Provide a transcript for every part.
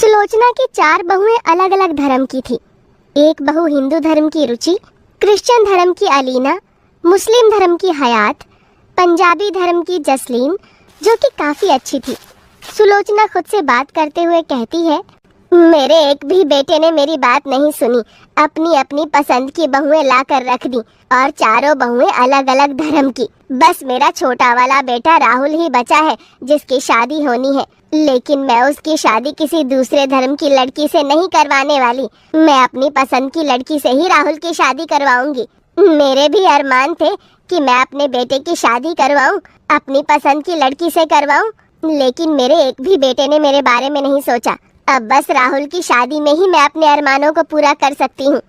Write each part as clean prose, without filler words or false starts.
सुलोचना की 4 बहुएं अलग अलग धर्म की थी। एक बहू हिंदू धर्म की रुचि, क्रिश्चियन धर्म की अलीना, मुस्लिम धर्म की हयात, पंजाबी धर्म की जसलीन, जो कि काफी अच्छी थी। सुलोचना खुद से बात करते हुए कहती है, मेरे एक भी बेटे ने मेरी बात नहीं सुनी, अपनी अपनी पसंद की बहुएं ला कर रख दी और चारों बहुएं अलग अलग धर्म की। बस मेरा छोटा वाला बेटा राहुल ही बचा है जिसकी शादी होनी है, लेकिन मैं उसकी शादी किसी दूसरे धर्म की लड़की से नहीं करवाने वाली। मैं अपनी पसंद की लड़की से ही राहुल की शादी करवाऊंगी। मेरे भी अरमान थे कि मैं अपने बेटे की शादी करवाऊं, अपनी पसंद की लड़की से करवाऊं, लेकिन मेरे एक भी बेटे ने मेरे बारे में नहीं सोचा। अब बस राहुल की शादी में ही मैं अपने अरमानों को पूरा कर सकती हूँ।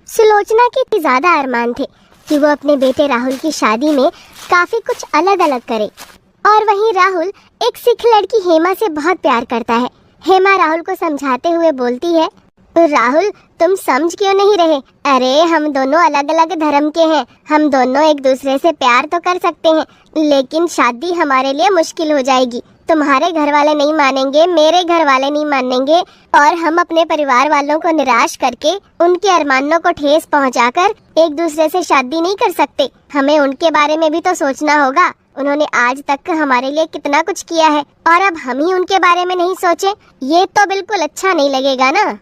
सुलोचना के ज्यादा अरमान थे कि वो अपने बेटे राहुल की शादी में काफी कुछ अलग अलग करे। और वहीं राहुल एक सिख लड़की हेमा से बहुत प्यार करता है। हेमा राहुल को समझाते हुए बोलती है, राहुल तुम समझ क्यों नहीं रहे? अरे हम दोनों अलग अलग धर्म के हैं, हम दोनों एक दूसरे से प्यार तो कर सकते हैं, लेकिन शादी हमारे लिए मुश्किल हो जाएगी। तुम्हारे घर वाले नहीं मानेंगे, मेरे घर वाले नहीं मानेंगे, और हम अपने परिवार वालों को निराश करके उनके अरमानों को ठेस पहुंचाकर एक दूसरे से शादी नहीं कर सकते। हमें उनके बारे में भी तो सोचना होगा। उन्होंने आज तक हमारे लिए कितना कुछ किया है और अब हम ही उनके बारे में नहीं सोचे, ये तो बिल्कुल अच्छा नहीं लगेगा ना।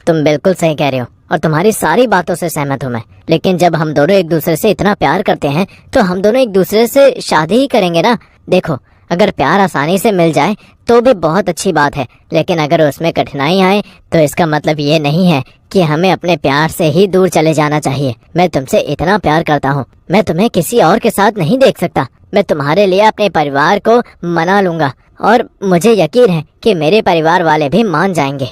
तुम बिल्कुल सही कह रहे हो और तुम्हारी सारी बातों से सहमत हूँ मैं, लेकिन जब हम दोनों एक दूसरे से इतना प्यार करते हैं तो हम दोनों एक दूसरे से शादी ही करेंगे ना। देखो, अगर प्यार आसानी से मिल जाए तो भी बहुत अच्छी बात है, लेकिन अगर उसमें कठिनाई आए तो इसका मतलब ये नहीं है कि हमें अपने प्यार से ही दूर चले जाना चाहिए। मैं तुमसे इतना प्यार करता हूँ, मैं तुम्हें किसी और के साथ नहीं देख सकता। मैं तुम्हारे लिए अपने परिवार को मना लूंगा और मुझे यकीन है कि मेरे परिवार वाले भी मान जाएंगे।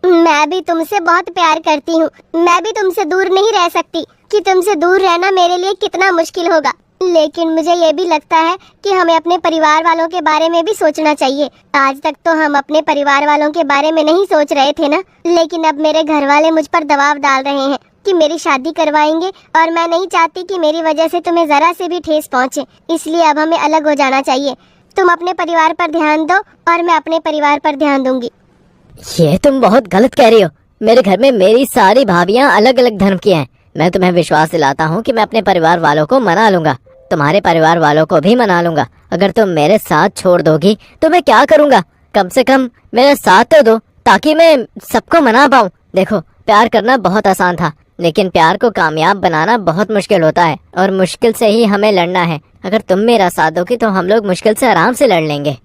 मैं भी तुमसे बहुत प्यार करती हूँ, मैं भी तुमसे दूर नहीं रह सकती कि तुमसे दूर रहना मेरे लिए कितना मुश्किल होगा। लेकिन मुझे ये भी लगता है कि हमें अपने परिवार वालों के बारे में भी सोचना चाहिए। आज तक तो हम अपने परिवार वालों के बारे में नहीं सोच रहे थे ना, लेकिन अब मेरे घर वाले मुझ पर दबाव डाल रहे हैं कि मेरी शादी करवाएंगे और मैं नहीं चाहती कि मेरी वजह से तुम्हें जरा से भी ठेस पहुँचे, इसलिए अब हमें अलग हो जाना चाहिए। तुम अपने परिवार पर ध्यान दो और मैं अपने परिवार पर ध्यान दूंगी। ये तुम बहुत गलत कह रही हो। मेरे घर में मेरी सारी भाभियां अलग अलग धर्म की हैं। मैं तुम्हें विश्वास दिलाता हूँ कि मैं अपने परिवार वालों को मना लूंगा, तुम्हारे परिवार वालों को भी मना लूंगा। अगर तुम मेरे साथ छोड़ दोगी तो मैं क्या करूँगा? कम से कम मेरा साथ तो दो ताकि मैं सबको मना पाऊँ। देखो, प्यार करना बहुत आसान था, लेकिन प्यार को कामयाब बनाना बहुत मुश्किल होता है और मुश्किल से ही हमें लड़ना है। अगर तुम मेरा साथ दोगी तो हम लोग मुश्किल से आराम से लड़ लेंगे।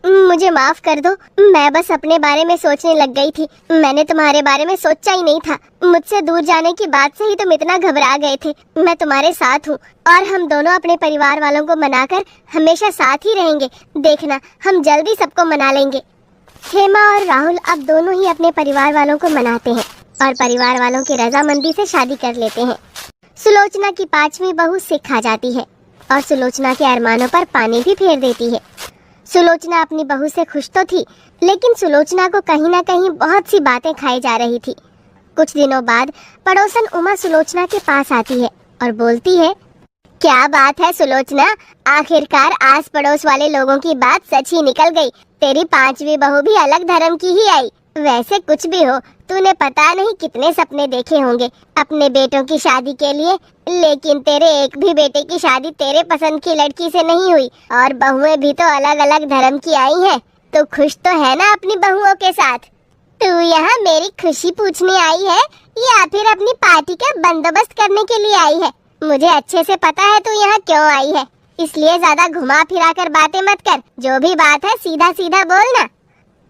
मुझे माफ कर दो, मैं बस अपने बारे में सोचने लग गई थी। मैंने तुम्हारे बारे में सोचा ही नहीं था। मुझसे दूर जाने की बात से ही तुम इतना घबरा गए थे। मैं तुम्हारे साथ हूँ और हम दोनों अपने परिवार वालों को मनाकर हमेशा साथ ही रहेंगे। देखना, हम जल्दी सबको मना लेंगे। हेमा और राहुल अब दोनों ही अपने परिवार वालों को मनाते हैं और परिवार वालों की रजामंदी से शादी कर लेते हैं। सुलोचना की 5वीं बहू सिख आ जाती है और सुलोचना के अरमानों पर पानी भी फेर देती है। सुलोचना अपनी बहू से खुश तो थी, लेकिन सुलोचना को कहीं ना कहीं बहुत सी बातें खाई जा रही थी। कुछ दिनों बाद पड़ोसन उमा सुलोचना के पास आती है और बोलती है, क्या बात है सुलोचना, आखिरकार आस पड़ोस वाले लोगों की बात सच ही निकल गई। तेरी 5वीं बहू भी अलग धर्म की ही आई। वैसे कुछ भी हो, तूने पता नहीं कितने सपने देखे होंगे अपने बेटों की शादी के लिए, लेकिन तेरे एक भी बेटे की शादी तेरे पसंद की लड़की से नहीं हुई और बहुएं भी तो अलग अलग धर्म की आई हैं। तो खुश तो है ना अपनी बहुओं के साथ? तू यहाँ मेरी खुशी पूछने आई है या फिर अपनी पार्टी का बंदोबस्त करने के लिए आई है? मुझे अच्छे से पता है तू यहाँ क्यों आई है, इसलिए ज्यादा घुमा फिरा कर बातें मत कर। जो भी बात है सीधा सीधा बोलना।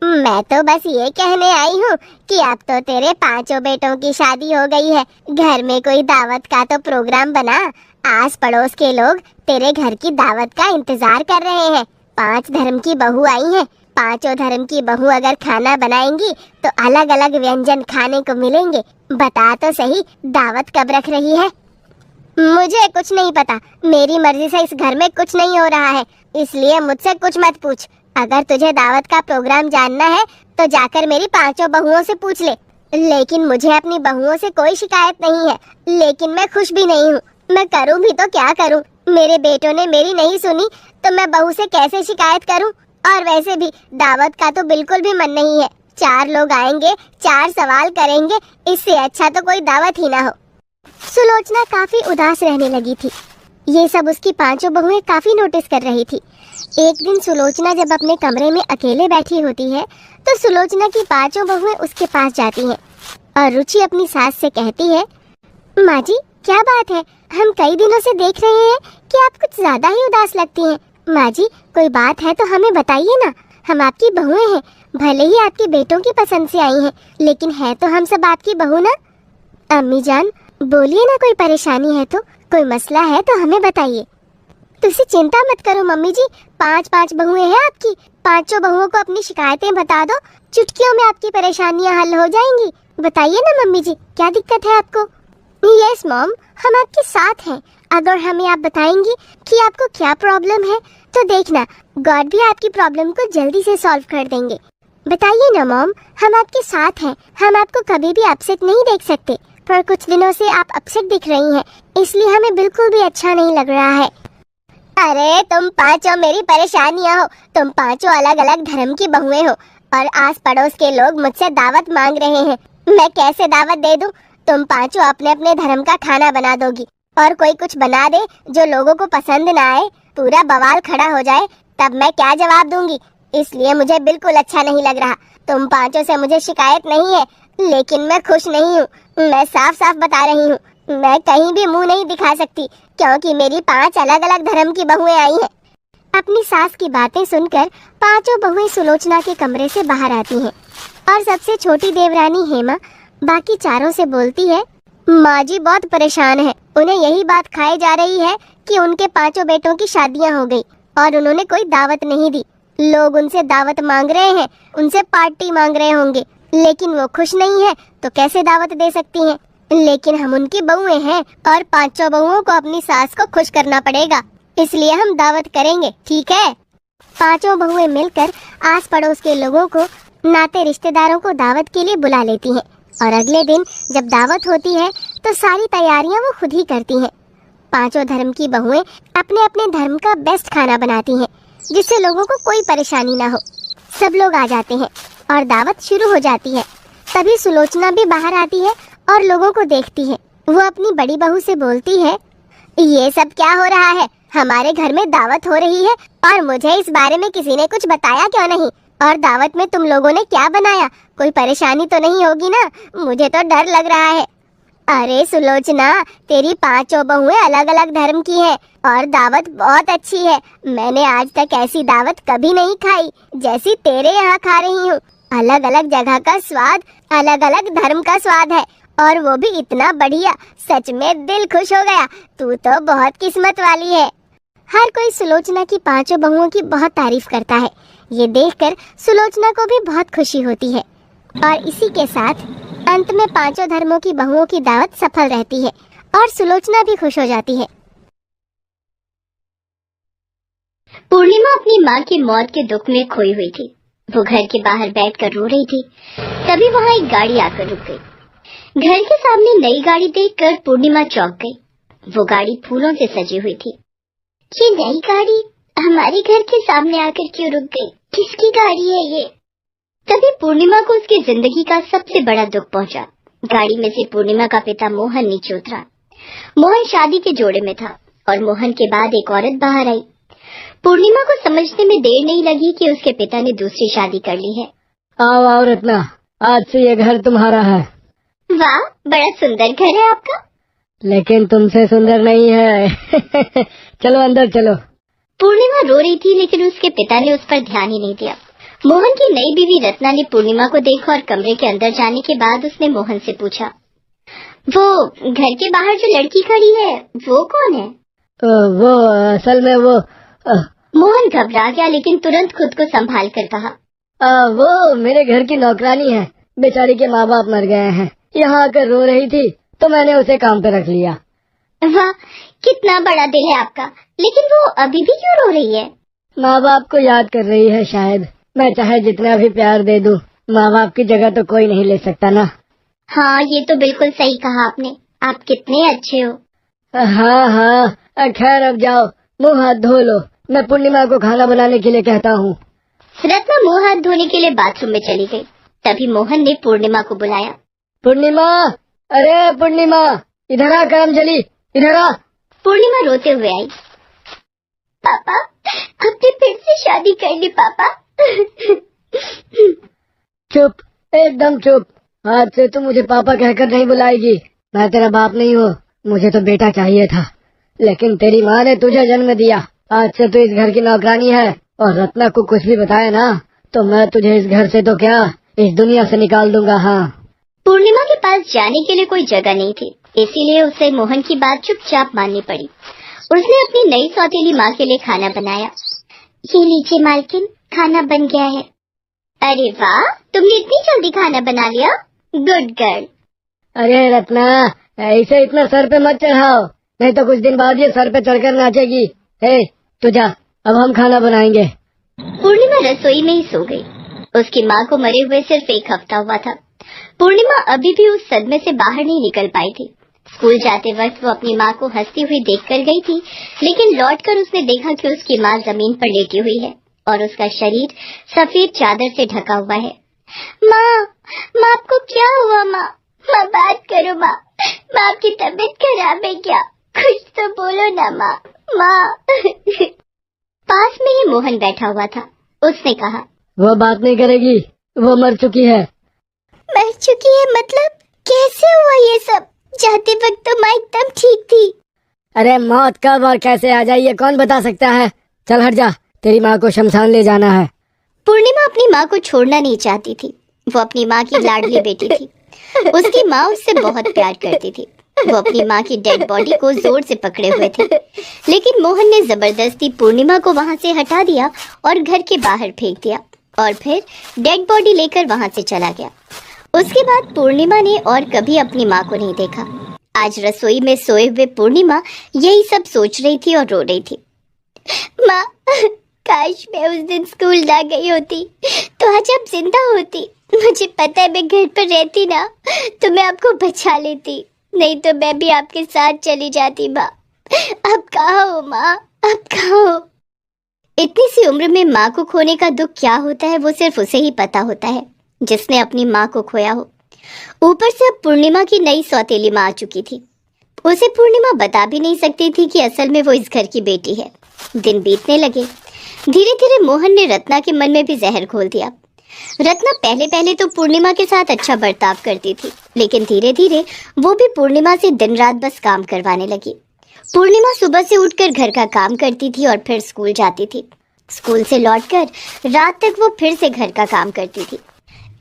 मैं तो बस ये कहने आई हूँ कि अब तो तेरे 5 बेटों की शादी हो गई है। घर में कोई दावत का तो प्रोग्राम बना। आस पड़ोस के लोग तेरे घर की दावत का इंतजार कर रहे हैं। 5 धर्म की बहू आई हैं। 5 धर्म की बहू अगर खाना बनाएंगी तो अलग अलग व्यंजन खाने को मिलेंगे। बता तो सही, दावत कब रख रही है? मुझे कुछ नहीं पता, मेरी मर्जी से इस घर में कुछ नहीं हो रहा है, इसलिए मुझसे कुछ मत पूछ। अगर तुझे दावत का प्रोग्राम जानना है तो जाकर मेरी 5 बहुओं से पूछ ले। लेकिन मुझे अपनी बहुओं से कोई शिकायत नहीं है, लेकिन मैं खुश भी नहीं हूँ। मैं करूँ भी तो क्या करूँ? मेरे बेटों ने मेरी नहीं सुनी तो मैं बहू से कैसे शिकायत करूँ? और वैसे भी दावत का तो बिल्कुल भी मन नहीं है। 4 लोग आएंगे, 4 सवाल करेंगे, इससे अच्छा तो कोई दावत ही ना हो। सुलोचना काफी उदास रहने लगी थी। ये सब उसकी 5 बहुएं काफी नोटिस कर रही थी। एक दिन सुलोचना जब अपने कमरे में अकेले बैठी होती है तो सुलोचना की 5 बहुएं उसके पास जाती हैं और रुचि अपनी सास से कहती है, माँ जी क्या बात है, हम कई दिनों से देख रहे हैं कि आप कुछ ज्यादा ही उदास लगती हैं। माँ जी कोई बात है तो हमें बताइए ना, हम आपकी बहुएं हैं, भले ही आपके बेटों की पसंद से आई हैं, लेकिन है तो हम सब आपकी बहू ना। अम्मी जान बोलिए ना, कोई परेशानी है तो, कोई मसला है तो हमें बताइए। तुसी चिंता मत करो मम्मी जी, 5 बहुएं हैं आपकी, 5 बहुओं को अपनी शिकायतें बता दो, चुटकियों में आपकी परेशानियां हल हो जाएंगी। बताइए ना मम्मी जी क्या दिक्कत है आपको। यस मॉम, हम आपके साथ हैं। अगर हमें आप बताएंगी कि आपको क्या प्रॉब्लम है तो देखना गॉड भी आपकी प्रॉब्लम को जल्दी से सॉल्व कर देंगे। बताइए ना मॉम, हम आपके साथ हैं, हम आपको कभी भी अपसेट नहीं देख सकते, पर कुछ दिनों से आप अपसेट दिख रही हैं, इसलिए हमें बिल्कुल भी अच्छा नहीं लग रहा है। अरे तुम 5 मेरी परेशानियां हो, तुम 5 अलग अलग धर्म की बहुएं हो और आस पड़ोस के लोग मुझसे दावत मांग रहे हैं, मैं कैसे दावत दे दूं। तुम 5 अपने अपने धर्म का खाना बना दोगी और कोई कुछ बना दे जो लोगों को पसंद ना आए, पूरा बवाल खड़ा हो जाए, तब मैं क्या जवाब दूंगी। इसलिए मुझे बिल्कुल अच्छा नहीं लग रहा। तुम 5 से मुझे शिकायत नहीं है, लेकिन मैं खुश नहीं हूँ। मैं साफ साफ बता रही हूँ, मैं कहीं भी मुंह नहीं दिखा सकती क्योंकि मेरी 5 अलग अलग धर्म की बहुएं आई हैं। अपनी सास की बातें सुनकर 5 बहुएं सुलोचना के कमरे से बाहर आती हैं और सबसे छोटी देवरानी हेमा बाकी 4 से बोलती है, माँ जी बहुत परेशान है, उन्हें यही बात खाई जा रही है कि उनके 5 बेटों की शादियाँ हो गई और उन्होंने कोई दावत नहीं दी। लोग उनसे दावत मांग रहे हैं, उनसे पार्टी मांग रहे होंगे, लेकिन वो खुश नहीं है तो कैसे दावत दे सकती हैं। लेकिन हम उनकी बहुएं हैं और 5 बहुओं को अपनी सास को खुश करना पड़ेगा, इसलिए हम दावत करेंगे, ठीक है। 5 बहुएं मिलकर आस पड़ोस के लोगों को, नाते रिश्तेदारों को दावत के लिए बुला लेती हैं और अगले दिन जब दावत होती है तो सारी तैयारियां वो खुद ही करती हैं। 5 धर्म की बहुएं अपने अपने धर्म का बेस्ट खाना बनाती हैं जिससे लोगों को कोई परेशानी ना हो। सब लोग आ जाते हैं और दावत शुरू हो जाती है। तभी सुलोचना भी बाहर आती है और लोगों को देखती है। वो अपनी बड़ी बहू से बोलती है, ये सब क्या हो रहा है, हमारे घर में दावत हो रही है और मुझे इस बारे में किसी ने कुछ बताया क्यों नहीं, और दावत में तुम लोगों ने क्या बनाया, कोई परेशानी तो नहीं होगी ना, मुझे तो डर लग रहा है। अरे सुलोचना, तेरी 5 बहुएं अलग अलग धर्म की हैं और दावत बहुत अच्छी है। मैंने आज तक ऐसी दावत कभी नहीं खाई जैसी तेरे यहाँ खा रही हूँ। अलग अलग जगह का स्वाद, अलग अलग धर्म का स्वाद है और वो भी इतना बढ़िया, सच में दिल खुश हो गया। तू तो बहुत किस्मत वाली है। हर कोई सुलोचना की 5 बहुओं की बहुत तारीफ करता है। ये देखकर सुलोचना को भी बहुत खुशी होती है और इसी के साथ अंत में 5 धर्मों की बहुओं की दावत सफल रहती है और सुलोचना भी खुश हो जाती है। पूर्णिमा अपनी माँ की मौत के दुख में खोई हुई थी। वो घर के बाहर बैठकर रो रही थी। तभी वहाँ एक गाड़ी आकर रुक गई। घर के सामने नई गाड़ी देखकर पूर्णिमा चौंक गई। वो गाड़ी फूलों से सजी हुई थी। ये नई गाड़ी हमारे घर के सामने आकर क्यों रुक गई? किसकी गाड़ी है ये? तभी पूर्णिमा को उसकी जिंदगी का सबसे बड़ा दुख पहुंचा। गाड़ी में से पूर्णिमा का पिता मोहन नीचे उतरा। मोहन शादी के जोड़े में था और मोहन के बाद एक औरत बाहर आई। पूर्णिमा को समझने में देर नहीं लगी कि उसके पिता ने दूसरी शादी कर ली है। आओ आओ रत्ना, आज से ये घर तुम्हारा है। वाह, बड़ा सुंदर घर है आपका। लेकिन तुमसे सुंदर नहीं है। चलो अंदर चलो। पूर्णिमा रो रही थी लेकिन उसके पिता ने उस पर ध्यान ही नहीं दिया। मोहन की नई बीवी रत्ना ने पूर्णिमा को देखा और कमरे के अंदर जाने के बाद उसने मोहन से पूछा, वो घर के बाहर जो लड़की खड़ी है वो कौन है? वो असल में वो मोहन घबरा गया लेकिन तुरंत खुद को संभाल कर कहा, वो मेरे घर की नौकरानी है। बेचारी के माँ बाप मर गए हैं, यहाँ आकर रो रही थी तो मैंने उसे काम पे रख लिया। वाह, कितना बड़ा दिल है आपका। लेकिन वो अभी भी क्यों रो रही है? माँ बाप को याद कर रही है शायद। मैं चाहे जितना भी प्यार दे दूं, माँ बाप की जगह तो कोई नहीं ले सकता ना। हाँ, ये तो बिल्कुल सही कहा आपने। आप कितने अच्छे हो। हाँ हाँ, खैर अब जाओ, मुँह हाथ धो लो। मैं पूर्णिमा को खाना बनाने के लिए कहता हूँ। रत्ना मुँह हाथ धोने के लिए बाथरूम में चली गई। तभी मोहन ने पूर्णिमा को बुलाया। पूर्णिमा, अरे पूर्णिमा, इधर आ, काम चली, इधर आ। पूर्णिमा रोते हुए आई। पापा, आपने फिर से शादी कर ली पापा। चुप, एकदम चुप। आज से तू मुझे पापा कहकर नहीं बुलाएगी। मैं तेरा बाप नहीं हूँ, मुझे तो बेटा चाहिए था, लेकिन तेरी माँ ने तुझे जन्म दिया। आज से तू इस घर की नौकरानी है, और रत्ना को कुछ भी बताया ना तो मैं तुझे इस घर से तो क्या, इस दुनिया से निकाल दूंगा। हाँ। पूर्णिमा के पास जाने के लिए कोई जगह नहीं थी, इसीलिए उसे मोहन की बात चुपचाप माननी पड़ी। उसने अपनी नई सौतेली माँ के लिए खाना बनाया। ये लीजिए मालकिन, खाना बन गया है। अरे वाह, तुमने इतनी जल्दी खाना बना लिया, गुड गर्ल। अरे रत्ना, ऐसे इतना सर पे मत चढ़ाओ, नहीं तो कुछ दिन बाद ये सर पे चढ़कर नाचेगी। हे, तू जा, अब हम खाना बनाएंगे। पूर्णिमा रसोई में ही सो गई। उसकी माँ को मरे हुए सिर्फ एक हफ्ता हुआ था। पूर्णिमा अभी भी उस सदमे से बाहर नहीं निकल पाई थी। स्कूल जाते वक्त वो अपनी माँ को हंसती हुई देखकर गई थी, लेकिन लौटकर उसने देखा कि उसकी माँ जमीन पर लेटी हुई है और उसका शरीर सफेद चादर से ढका हुआ है। माँ, माँ आपको क्या हुआ? माँ, माँ बात करो। माँ, माँ आपकी तबीयत खराब है क्या? कुछ तो बोलो ना माँ। माँ। पास में ही मोहन बैठा हुआ था। उसने कहा, वो बात नहीं करेगी, वो मर चुकी है। मर चुकी है मतलब? कैसे हुआ ये सब? जाते वक्त तो माँ एकदम ठीक थी। अरे मौत कब और कैसे आ जाए ये कौन बता सकता है। चल हट जा, तेरी माँ को शमशान ले जाना है। पूर्णिमा अपनी माँ को छोड़ना नहीं चाहती थी। वो अपनी माँ की लाडली बेटी थी। उसकी माँ उससे बहुत प्यार करती थी। वो अपनी माँ की डेड बॉडी को जोर से पकड़े हुए थे, लेकिन मोहन ने जबरदस्ती पूर्णिमा को वहाँ से हटा दिया और घर के बाहर फेंक दिया, और फिर डेड बॉडी लेकर वहाँ से चला गया। उसके बाद पूर्णिमा ने और कभी अपनी माँ को नहीं देखा। आज रसोई में सोए हुए पूर्णिमा यही सब सोच रही थी और रो रही थी। माँ, काश मैं उस दिन स्कूल ना गई होती तो आज आप जिंदा होती। मुझे पता है मैं घर पर रहती ना तो मैं आपको बचा लेती, नहीं तो मैं भी आपके साथ चली जाती। माँ, अब कहाँ हो माँ, अब कहाँ हो? इतनी सी उम्र में माँ को खोने का दुख क्या होता है वो सिर्फ उसे ही पता होता है जिसने अपनी माँ को खोया हो। ऊपर से अब पूर्णिमा की नई सौतेली माँ आ चुकी थी। उसे पूर्णिमा बता भी नहीं सकती थी कि असल में वो इस घर की बेटी है। दिन बीतने लगे। धीरे धीरे मोहन ने रत्ना के मन में भी जहर घोल दिया। रत्ना पहले पहले तो पूर्णिमा के साथ अच्छा बर्ताव करती थी, लेकिन धीरे धीरे वो भी पूर्णिमा से दिन रात बस काम करवाने लगी। पूर्णिमा सुबह से उठकर घर का काम करती थी और फिर स्कूल जाती थी। स्कूल से लौटकर रात तक वो फिर से घर का काम करती थी।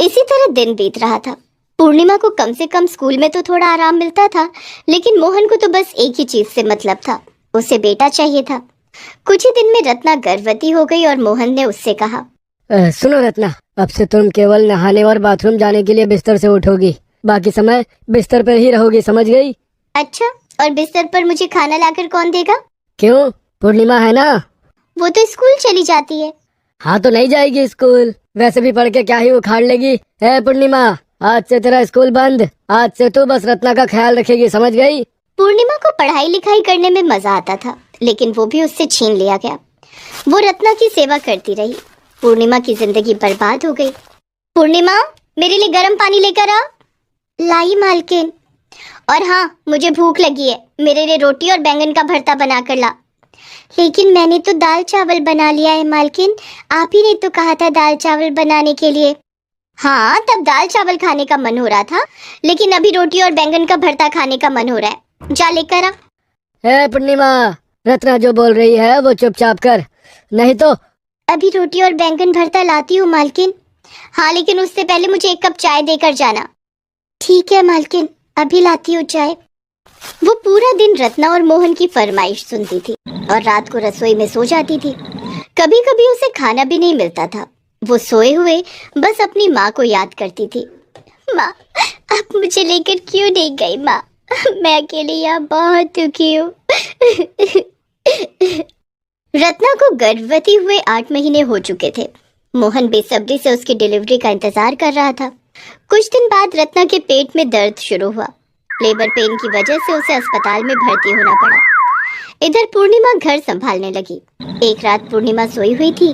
इसी तरह दिन बीत रहा था। पूर्णिमा को कम से कम स्कूल में तो थोड़ा आराम मिलता था, लेकिन मोहन को तो बस एक ही चीज से मतलब था, उसे बेटा चाहिए था। कुछ ही दिन में रत्ना गर्भवती हो गई और मोहन ने उससे कहा, सुनो रत्ना, अब से तुम केवल नहाने और बाथरूम जाने के लिए बिस्तर से उठोगी, बाकी समय बिस्तर पर ही रहोगी, समझ गई? अच्छा, और बिस्तर पर मुझे खाना लाकर कौन देगा? क्यों, पूर्णिमा है ना? वो तो स्कूल चली जाती है। हाँ तो नहीं जाएगी स्कूल, वैसे भी पढ़ के क्या ही उखाड़ लेगी। है पूर्णिमा, आज से तेरा स्कूल बंद। आज से तू बस रत्ना का ख्याल रखेगी, समझ गई? पूर्णिमा को पढ़ाई लिखाई करने में मजा आता था, लेकिन वो भी उससे छीन लिया गया। वो रत्ना की सेवा करती रही। पूर्णिमा की जिंदगी बर्बाद हो गई। पूर्णिमा, मेरे लिए गर्म पानी लेकर आ। लाई मालकिन। और हाँ, मुझे भूख लगी है, मेरे लिए रोटी और बैंगन का भरता बना कर ला। लेकिन मैंने तो दाल चावल बना लिया है मालकिन, आप ही ने तो कहा था दाल चावल बनाने के लिए। हाँ, तब दाल चावल खाने का मन हो रहा था, लेकिन अभी रोटी और बैंगन का भरता खाने का मन हो रहा है। जा लेकर आ। है पूर्णिमा, रत्ना जो बोल रही है वो चुपचाप कर, नहीं तो। अभी रोटी और बैंगन भरता लाती हूँ मालकिन। हाँ, लेकिन उससे पहले मुझे एक कप चाय देकर जाना। ठीक है मालकिन, अभी लाती हूँ चाय। वो पूरा दिन रत्ना और मोहन की फरमाइश सुनती थी और रात को रसोई में सो जाती थी। कभी कभी उसे खाना भी नहीं मिलता था। वो सोए हुए बस अपनी माँ को याद करती थी। माँ, आप मुझे लेकर क्यों नहीं गई? माँ, मैं अकेले यहाँ बहुत दुखी हूँ। रत्ना को गर्भवती हुए 8 महीने हो चुके थे। मोहन बेसब्री से उसकी डिलीवरी का इंतजार कर रहा था। कुछ दिन बाद रत्ना के पेट में दर्द शुरू हुआ। लेबर पेन की वजह से उसे अस्पताल में भर्ती होना पड़ा। इधर पूर्णिमा घर संभालने लगी। एक रात पूर्णिमा सोई हुई थी,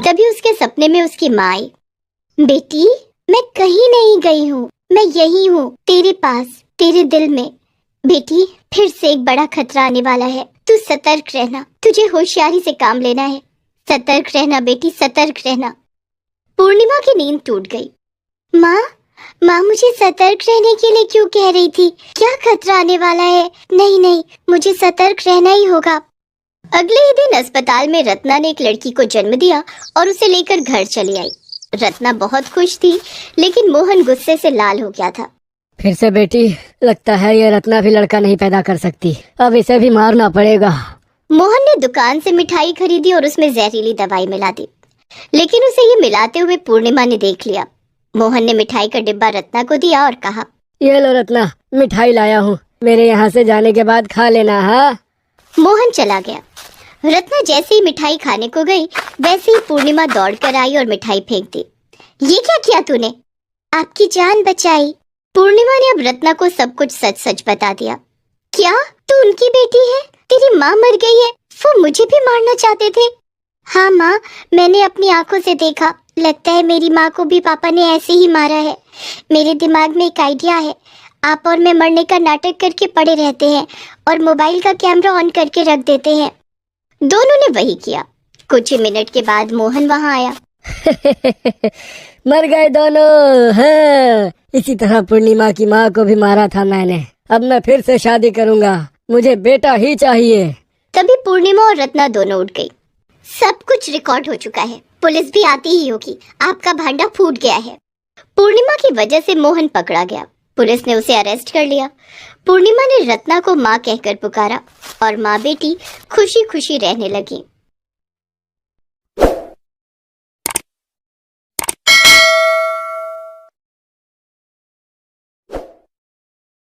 तभी उसके सपने में उसकी माँ आई। बेटी, मैं कहीं नहीं गई हूँ, मैं यही हूँ तेरे पास, तेरे दिल में। बेटी, फिर से एक बड़ा खतरा आने वाला है, तू सतर्क रहना, तुझे होशियारी से काम लेना है। सतर्क रहना बेटी, सतर्क रहना। पूर्णिमा की नींद टूट गई। माँ मुझे सतर्क रहने के लिए क्यों कह रही थी? क्या खतरा आने वाला है? नहीं नहीं, मुझे सतर्क रहना ही होगा। अगले ही दिन अस्पताल में रत्ना ने एक लड़की को जन्म दिया और उसे लेकर घर चली आई। रत्ना बहुत खुश थी, लेकिन मोहन गुस्से से लाल हो गया था। फिर से बेटी, लगता है ये रत्ना भी लड़का नहीं पैदा कर सकती, अब इसे भी मारना पड़ेगा। मोहन ने दुकान से मिठाई खरीदी और उसमें जहरीली दवाई मिला दी, लेकिन उसे ये मिलाते हुए पूर्णिमा ने देख लिया। मोहन ने मिठाई का डिब्बा रत्ना को दिया और कहा, ये लो रत्ना, मिठाई लाया हूँ, मेरे यहाँ से जाने के बाद खा लेना। हाँ। मोहन चला गया। रत्ना जैसे ही मिठाई खाने को गई, वैसे ही पूर्णिमा दौड़कर आई और मिठाई फेंक दी। ये क्या किया तूने? आपकी जान बचाई। पूर्णिमा ने अब रत्ना को सब कुछ सच सच बता दिया। क्या तू उनकी बेटी है? तेरी माँ मर गई है, वो मुझे भी मारना चाहते थे। हाँ माँ, मैंने अपनी आंखों से देखा, लगता है मेरी माँ को भी पापा ने ऐसे ही मारा है। मेरे दिमाग में एक आइडिया है, आप और मैं मरने का नाटक करके पड़े रहते हैं और मोबाइल का कैमरा ऑन करके रख देते हैं। दोनों ने वही किया। कुछ ही मिनट के बाद मोहन वहाँ आया। मर गए दोनों। हाँ, इसी तरह पूर्णिमा की माँ को भी मारा था मैंने। अब मैं फिर से शादी करूँगा, मुझे बेटा ही चाहिए। तभी पूर्णिमा और रत्ना दोनों उठ गई। सब कुछ रिकॉर्ड हो चुका है, पुलिस भी आती ही होगी, आपका भांडा फूट गया है। पूर्णिमा की वजह से मोहन पकड़ा गया। पुलिस ने उसे अरेस्ट कर लिया। पूर्णिमा ने रत्ना को माँ कहकर पुकारा और माँ बेटी खुशी खुशी रहने लगी।